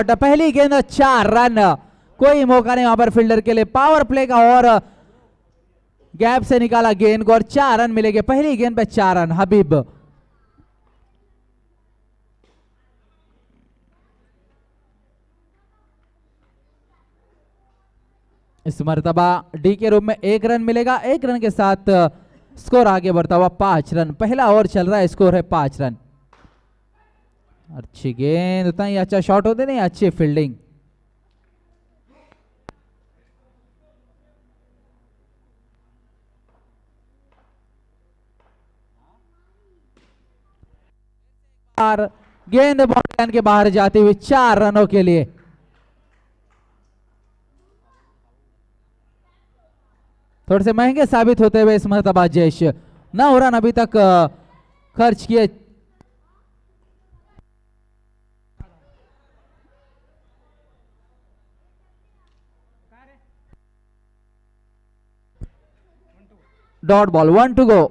पहली गेंद 4 रन, कोई मौका नहीं वहां पर फील्डर के लिए पावर प्ले का, और गैप से निकाला गेंद को और 4 रन मिलेंगे। पहली गेंद पे 4 रन। हबीब इस मर्तबा डी के रूप में 1 रन मिलेगा। 1 रन के साथ स्कोर आगे बढ़ता हुआ 5 रन। पहला ओवर चल रहा है, स्कोर है 5 रन। अच्छी गेंद, उतना ही अच्छा शॉट होते नहीं, अच्छी फील्डिंग। गेंद बाउंड्री के बाहर जाती हुई 4 रनों के लिए। थोड़े से महंगे साबित होते हुए इस मर्तबा जयेश 9 रन अभी तक खर्च किए। Dot ball, 1 to go.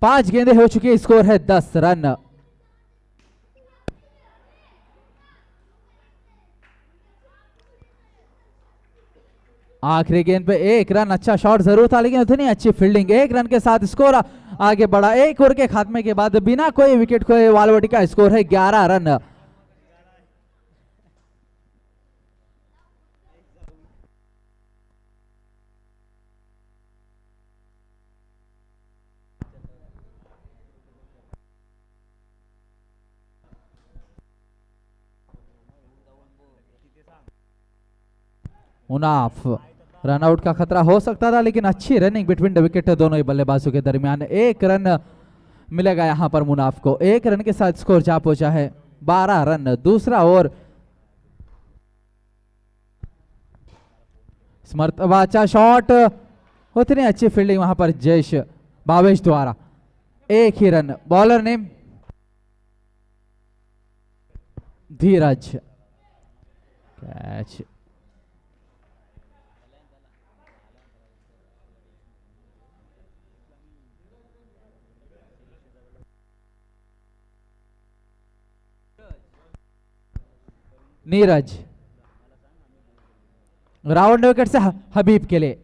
5 गेंदें हो चुकी है, स्कोर है 10 रन। आखिरी गेंद पे 1 रन, अच्छा शॉट जरूर था लेकिन उतनी अच्छी फील्डिंग। 1 रन के साथ स्कोर आगे बढ़ा। 1 ओवर के खात्मे के बाद बिना कोई विकेट खोए वालवटी का स्कोर है 11 रन। मुनाफ, रनआउट का खतरा हो सकता था लेकिन अच्छी रनिंग बिटवीन द विकेट दोनों ही बल्लेबाजों के दरमियान। 1 रन मिलेगा यहां पर मुनाफ को। 1 रन के साथ स्कोर जा पहुंचा है 12 रन। दूसरा ओवर मर्तबा अच्छा शॉट, उतनी अच्छी फील्डिंग वहां पर जयेश भावेश द्वारा। 1 ही रन। बॉलर नेम धीरज। कैच, नीरज। राउंड विकेट से हबीब के लिए।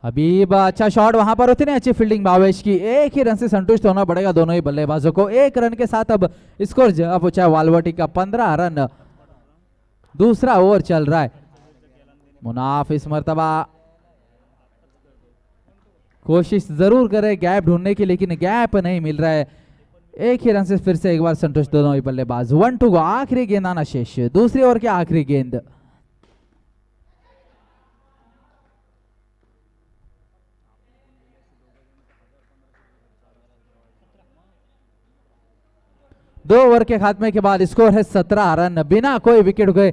हबीब, अच्छा शॉट वहां पर, उतनी अच्छी फील्डिंग भावेश की। 1 ही रन से संतुष्ट होना पड़ेगा दोनों ही बल्लेबाजों को। 1 रन के साथ अब स्कोर पहुंचा वालवटी का 15 रन। दूसरा ओवर चल रहा है। मुनाफ इस मर्तबा कोशिश जरूर करे गैप ढूंढने की लेकिन गैप नहीं मिल रहा है। 1 ही रन से फिर से एक बार संतुष्ट दोनों ही बल्लेबाज। 1 टू गो। आखिरी गेंद आना शेष। दूसरी ओवर की आखिरी गेंद। दो ओवर के खात्मे के बाद स्कोर है 17 रन, बिना कोई विकेट गए।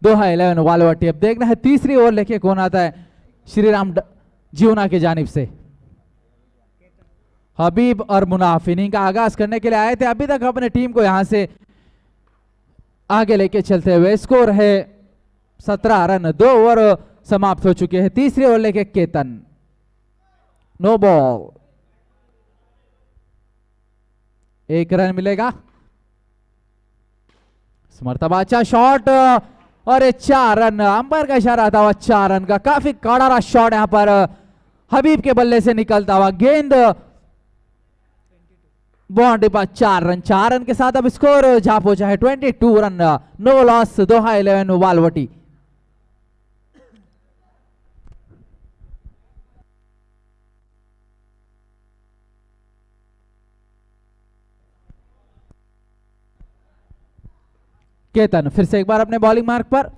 दोहा 11 वालवटी। अब देखना है तीसरी ओवर लेके कौन आता है श्रीराम जीवना की जानिब से। हबीब और मुनाफ इनिंग का आगाज करने के लिए आए थे, अभी तक अपने टीम को यहां से आगे लेके चलते हुए। स्कोर है 17 रन। 2 ओवर समाप्त हो चुके हैं। तीसरी ओवर लेके केतन। नो बॉल, 1 रन मिलेगा। मर्तबा अच्छा शॉट और 4 रन। अंपायर का इशारा आता हुआ 4 रन का। काफी कड़ा शॉट यहां पर हबीब के बल्ले से निकलता हुआ। गेंद बाउंड्री पर 4 रन। 4 रन के साथ अब स्कोर जा पहुंचा है 22 रन। No loss. दोहा 11 वालवटी। केतन फिर से एक बार अपने बॉलिंग मार्क पर।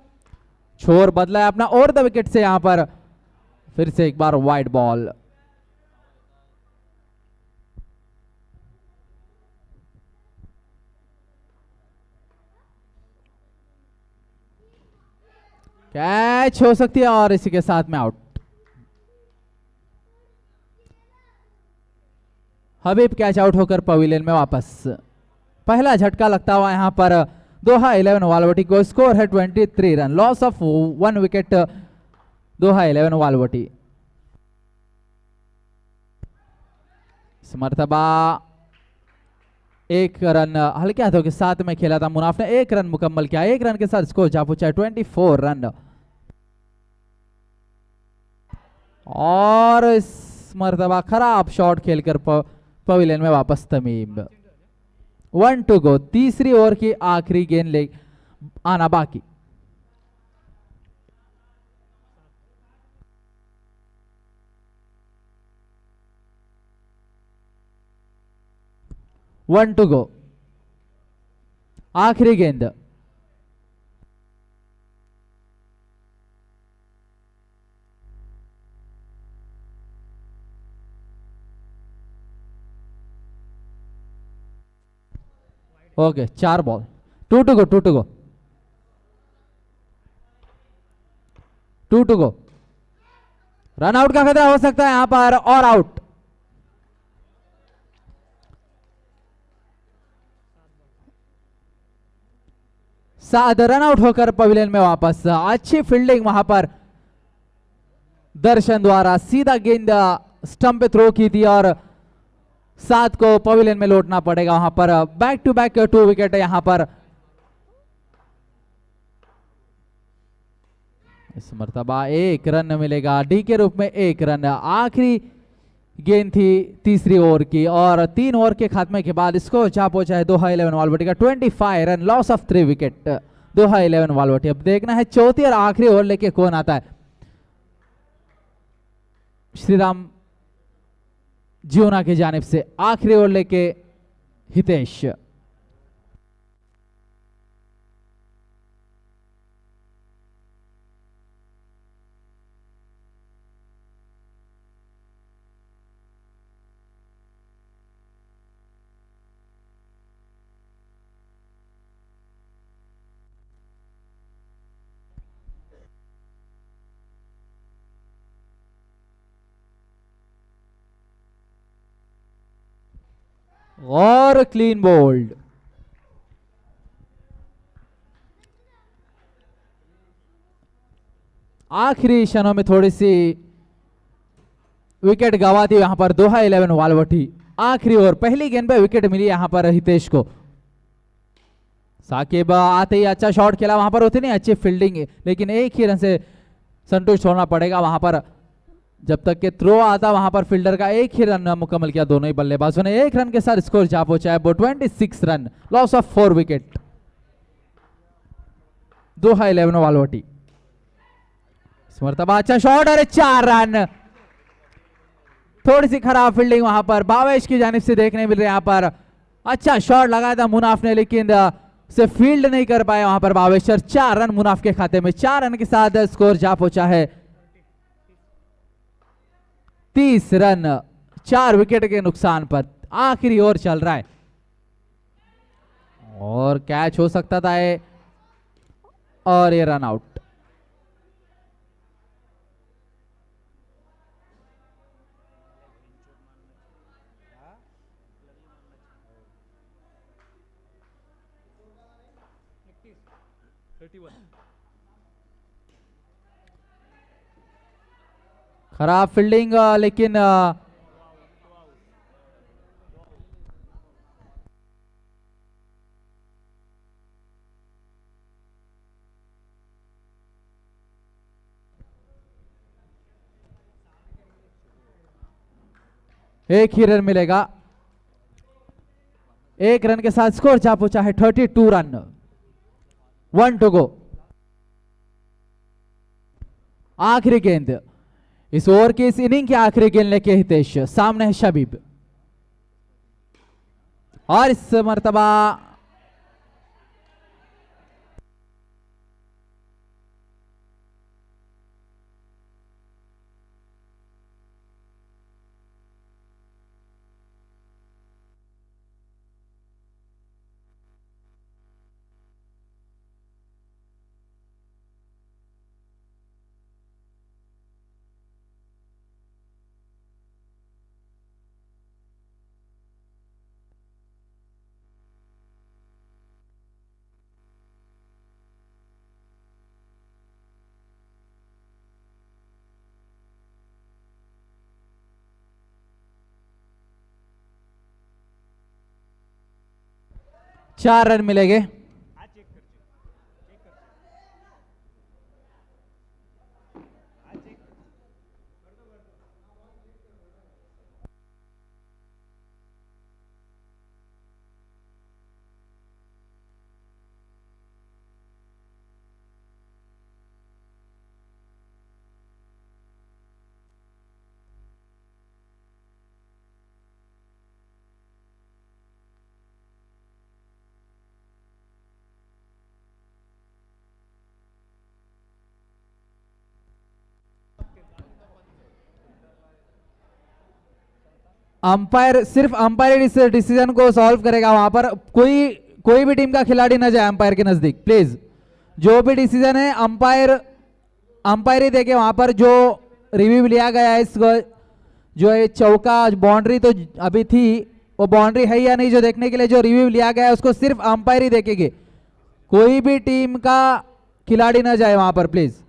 छोर बदला है अपना ओवर द विकेट से। यहां पर फिर से एक बार वाइड बॉल। कैच हो सकती है और इसी के साथ में आउट। हबीब कैच आउट होकर पवेलियन में वापस। पहला झटका लगता हुआ यहां पर दोहा 11 वालवटी को। स्कोर है 23 रन। लॉस ऑफ 1 विकेट दोहा 11 वालवटी। इस मर्तबा एक रन हल्के हाथों के साथ में खेला था मुनाफ ने, एक रन मुकम्मल किया, एक रन के साथ स्कोर जा पहुंचा है 24 रन। और इस मर्तबा खराब शॉट खेलकर पवेलियन में वापस तमीम। 1 टू गो, तीसरी ओवर की आखिरी गेंद ले आना बाकी। वन टू गो, आखिरी गेंद। Okay, 4 ball, 2 to go, 2 to go, 2 to go. Run out का खतरा हो सकता है यहां पर और आउट। 7 रन आउट होकर पवेलियन में वापस। अच्छी फील्डिंग वहां पर दर्शन द्वारा, सीधा गेंद स्टंप पे थ्रो की थी और 7 को पवेलियन में लौटना पड़ेगा। वहां पर बैक टू बैक 2 विकेट है यहां पर। इस मर्तबा 1 रन मिलेगा डी के रूप में, 1 रन। आखिरी गेंद थी तीसरी ओवर की और 3 ओवर के खात्मे के बाद स्कोर जा पहुंचा है दोहा 11 वालवटी का 25 रन, लॉस ऑफ 3 विकेट दोहा 11 वालवटी। अब देखना है चौथी और आखिरी ओवर लेके कौन आता है। श्रीराम जीवना की जानिब से आखिरी ओवर लेके हितेश। और क्लीन बोल्ड। आखिरी क्षणों में थोड़ी सी विकेट गवा दी यहां पर दोहा 11 वालवटी। आखिरी ओवर पहली गेंद पे विकेट मिली यहां पर हितेश को। साकिब आते ही अच्छा शॉट खेला, वहां पर उतनी अच्छी फील्डिंग, लेकिन एक ही रन से संतुष्ट होना पड़ेगा। वहां पर जब तक के थ्रो आता वहां पर फील्डर का एक ही रन मुकम्मल किया दोनों ही बल्लेबाजों ने। 1 रन के साथ स्कोर जा पहुंचा है 26 रन, लॉस ऑफ 4 विकेट दोहा 11 वालवटी। मर्तबा अच्छा शॉट, अरे 4 रन। थोड़ी सी खराब फील्डिंग वहां पर भावेश की जानिब से देखने मिल रही है। यहां पर अच्छा शॉट लगाया था मुनाफ ने, लेकिन से फील्ड नहीं कर पाए वहां पर भावेश। 4 रन मुनाफ के खाते में, 4 रन के साथ स्कोर जा पहुंचा है 30 रन, 4 विकेट के नुकसान पर। आखिरी ओवर चल रहा है और कैच हो सकता था ये, और ये रन आउट। खराब फील्डिंग, लेकिन एक ही रन मिलेगा। 1 रन के साथ स्कोर जा पहुंचा है 32 रन। 1 टू गो, आखिरी गेंद इस ओवर की, इस इनिंग की आखिरी गेंद लेके हितेश। सामने है शबीब और इस मर्तबा 4 रन मिलेंगे। अंपायर सिर्फ अंपायर इस डिसीजन को सॉल्व करेगा। वहां पर कोई कोई भी टीम का खिलाड़ी ना जाए अंपायर के नजदीक प्लीज। जो भी डिसीजन है अंपायर अंपायर ही देखे। वहां पर जो रिव्यू लिया गया है इस जो ये चौका बाउंड्री तो अभी थी, वो बाउंड्री है या नहीं जो देखने के लिए जो रिव्यू लिया गया है उसको सिर्फ अंपायर ही देखेंगे। कोई भी टीम का खिलाड़ी ना जाए वहां पर प्लीज।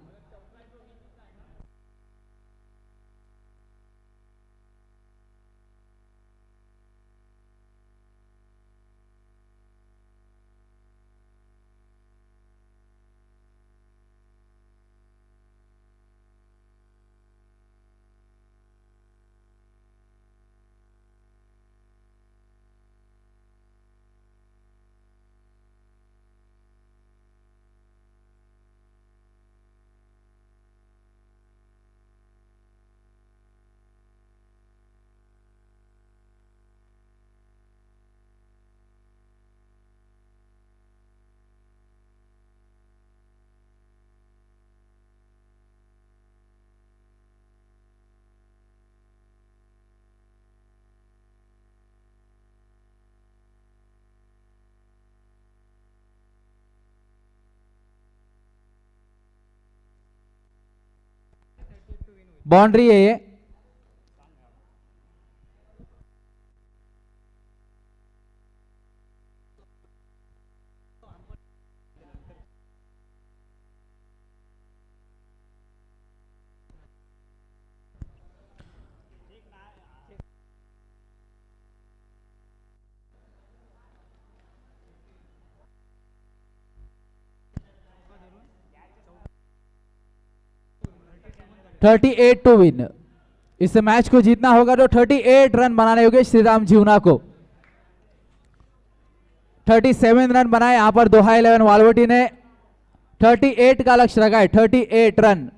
बाउंड्री है ये। Thirty eight to win. इस मैच को जीतना होगा तो 38 रन बनाने होंगे श्रीराम जीवना को। 37 रन बनाए यहां पर दोहा 11 वालवटी ने। 38 का लक्ष्य लगाए। 38 रन।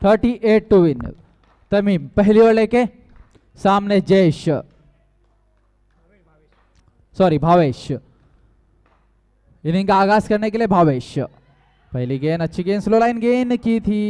Thirty eight to win. Tamim पहली ओवर लेके सामने जयेश, सॉरी भावेश। इनिंग का आगाज करने के लिए भावेश। पहली गेंद अच्छी गेंद स्लो लाइन गेंद की थी।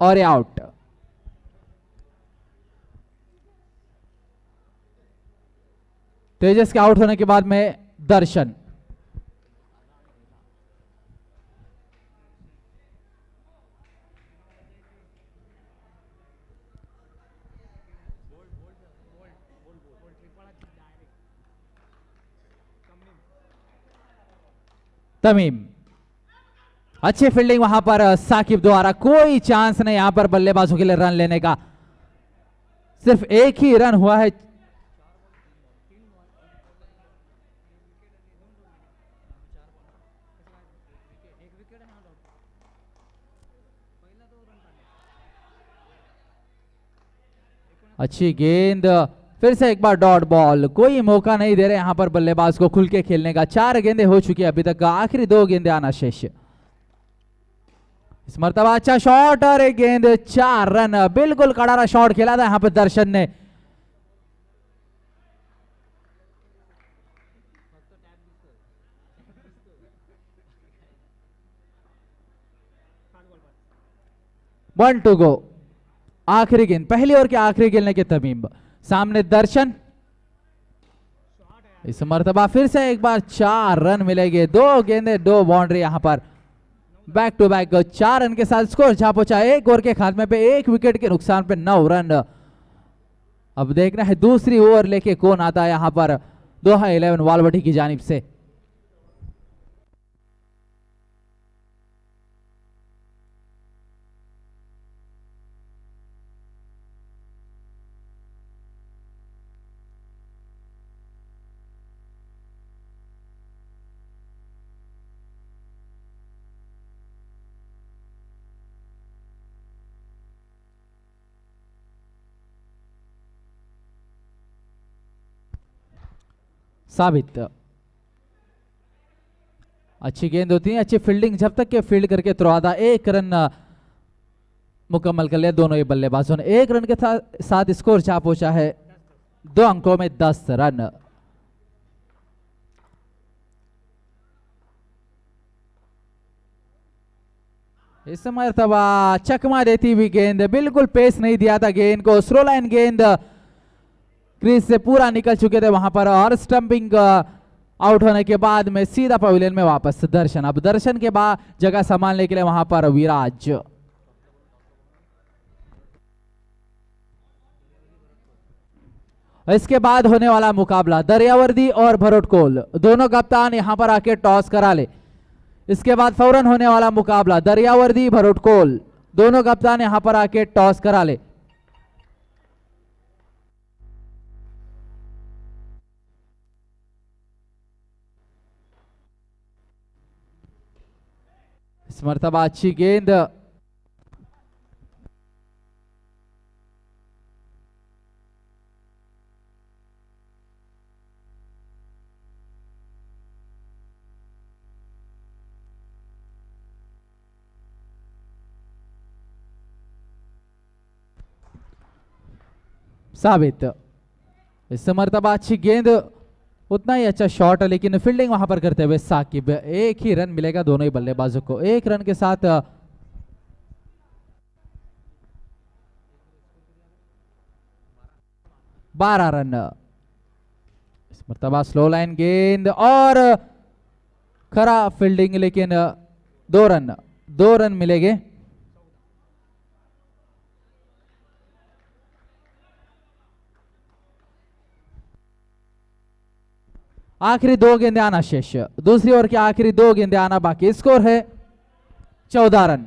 और आउट। तेजस के आउट होने के बाद में दर्शन। तमीम, अच्छी फील्डिंग वहां पर साकिब द्वारा, कोई चांस नहीं यहां पर बल्लेबाजों के लिए रन लेने का, सिर्फ एक ही रन हुआ है। अच्छी गेंद, फिर से एक बार डॉट बॉल, कोई मौका नहीं दे रहे यहां पर बल्लेबाज को खुल के खेलने का। 4 गेंदें हो चुकी है अभी तक, आखिरी 2 गेंदें आना शेष। इस मरतबा अच्छा शॉट और एक गेंद, 4 रन, बिल्कुल कड़ारा शॉट खेला था यहां पर दर्शन ने। वन टू गो, आखिरी गेंद, पहली ओवर के आखिरी गेंद के तमीम, सामने दर्शन। इस मरतबा फिर से एक बार 4 रन मिलेंगे, 2 गेंदे 2 बाउंड्री यहां पर, बैक टू बैक 4 रन के साथ स्कोर जा पहुंचा। एक ओवर के खात्मे पे 1 विकेट के नुकसान पे 9 रन। अब देखना है दूसरी ओवर लेके कौन आता है यहां पर दोहा 11 वालवटी की जानिब से। साबित, अच्छी गेंद होती है, अच्छी फील्डिंग, जब तक के फील्ड करके तुरवादा 1 रन मुकम्मल कर लिया दोनों ही बल्लेबाजों ने। 1 रन के साथ स्कोर जा पहुंचा है 2 अंकों में 10 रन। इस मरतबा चकमा देती हुई गेंद, बिल्कुल पेस नहीं दिया था गेंद को, स्लो लाइन गेंद क्रीज से पूरा निकल चुके थे वहां पर, और स्टंपिंग आउट होने के बाद में सीधा पवेलियन में वापस दर्शन। अब दर्शन के बाद जगह संभालने के लिए वहां पर विराज। इसके बाद होने वाला मुकाबला दरियावर्दी और भरोटकोल, दोनों कप्तान यहां पर आके टॉस करा ले। इसके बाद फौरन होने वाला मुकाबला दरियावर्दी भरोटकोल, दोनों कप्तान यहां पर आके टॉस करा ले। इस मरतबा अच्छी गेंद, साबित। इस मरतबा अच्छी गेंद, उतना ही अच्छा शॉट, लेकिन फील्डिंग वहां पर करते हुए साकिब। 1 ही रन मिलेगा दोनों ही बल्लेबाजों को, 1 रन के साथ 12 रन। इस मरतबा स्लो लाइन गेंद और खरा फील्डिंग, लेकिन 2 रन मिलेंगे। आखिरी 2 गेंदे आना शेष, दूसरी ओवर की आखिरी 2 गेंदे आना बाकी, स्कोर है 14 रन।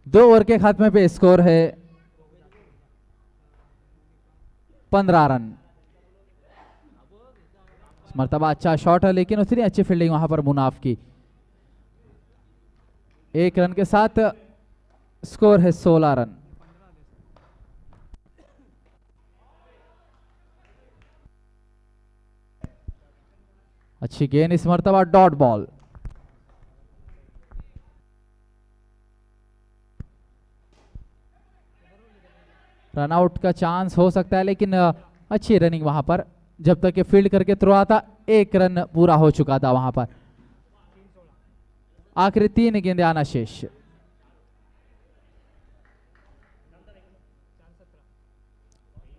दो ओवर के खात्मे पे स्कोर है 15 रन। मर्तबा अच्छा शॉट है लेकिन उतनी अच्छी फील्डिंग वहां पर मुनाफ की। 1 रन के साथ स्कोर है 16 रन। अच्छी गेंद इस मर्तबा डॉट बॉल। रनआउट का चांस हो सकता है लेकिन अच्छी रनिंग वहां पर, जब तक ये फील्ड करके थ्रो आता 1 रन पूरा हो चुका था वहां पर। आखिरी 3 गेंदें आना शेष।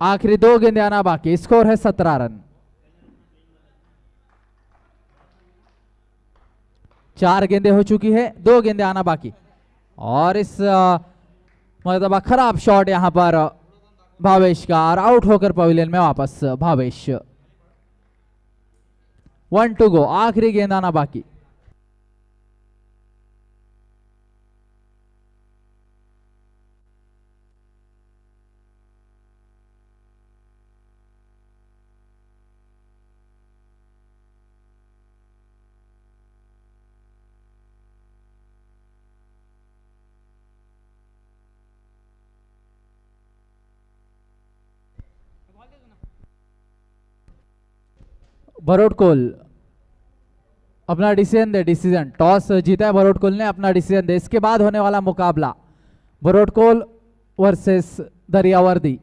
आखिरी 2 गेंदें आना बाकी, स्कोर है 17 रन। 4 गेंदें हो चुकी है, 2 गेंदें आना बाकी। और इस मतलब खराब शॉट यहां पर भावेश का, और आउट होकर पवेलियन में वापस भावेश। 1 टू गो, आखिरी गेंद आना बाकी। भरोट कोल अपना डिसीजन टॉस जीता है भरोट कोल ने, अपना डिसीजन दे। इसके बाद होने वाला मुकाबला भरोट कोल वर्सेस दरियावर्दी,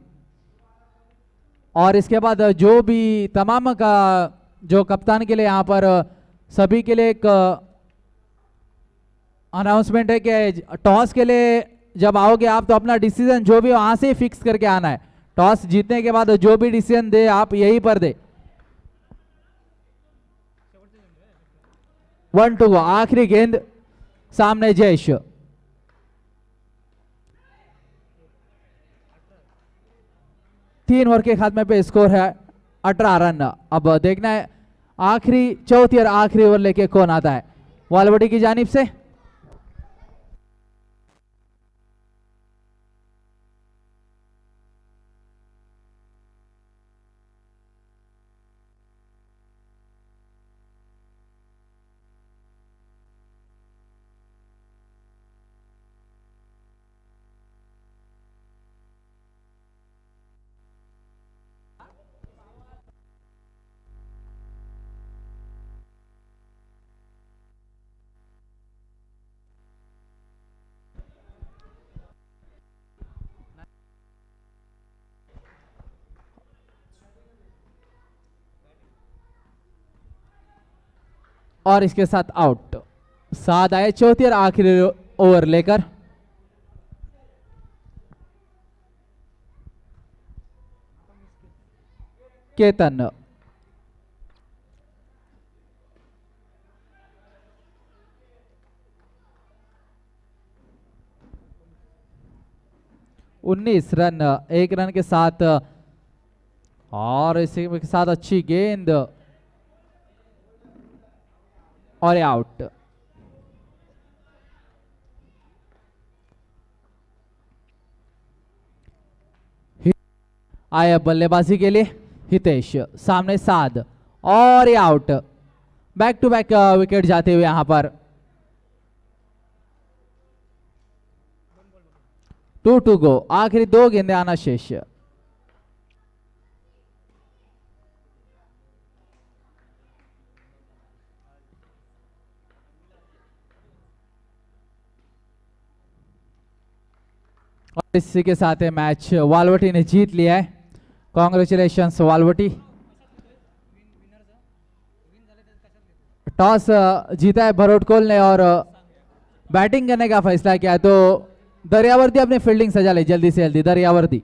और इसके बाद जो भी तमाम का जो कप्तान के लिए यहाँ पर सभी के लिए एक अनाउंसमेंट है कि टॉस के लिए जब आओगे आप तो अपना डिसीजन जो भी वहां से फिक्स करके आना है। टॉस जीतने के बाद जो भी डिसीजन दे आप यही पर दे। 1 टू गो, आखिरी गेंद सामने जयेश। तीन ओवर के खात्मे पे स्कोर है 18 रन। अब देखना है आखिरी चौथी और आखिरी ओवर लेके कौन आता है वालवटी की जानिब से। और इसके साथ आउट। 7 आए चौथी और आखिरी ओवर लेकर। केतन उन्नीस रन 1 रन के साथ, और इसी के साथ अच्छी गेंद और आउट। आया बल्लेबाजी के लिए हितेश, सामने साद और ये out. Back to back wicket जाते हुए यहां पर 2 टू गो, आखिरी 2 गेंदें आना शेष। और इसी के साथ मैच वालवटी ने जीत लिया है। कॉन्ग्रेचुलेशंस वालवटी। टॉस जीता है भरोट कोल ने और बैटिंग करने का फैसला किया, तो दरियावर्दी अपनी फील्डिंग सजा ले जल्दी से जल्दी। दरियावर्दी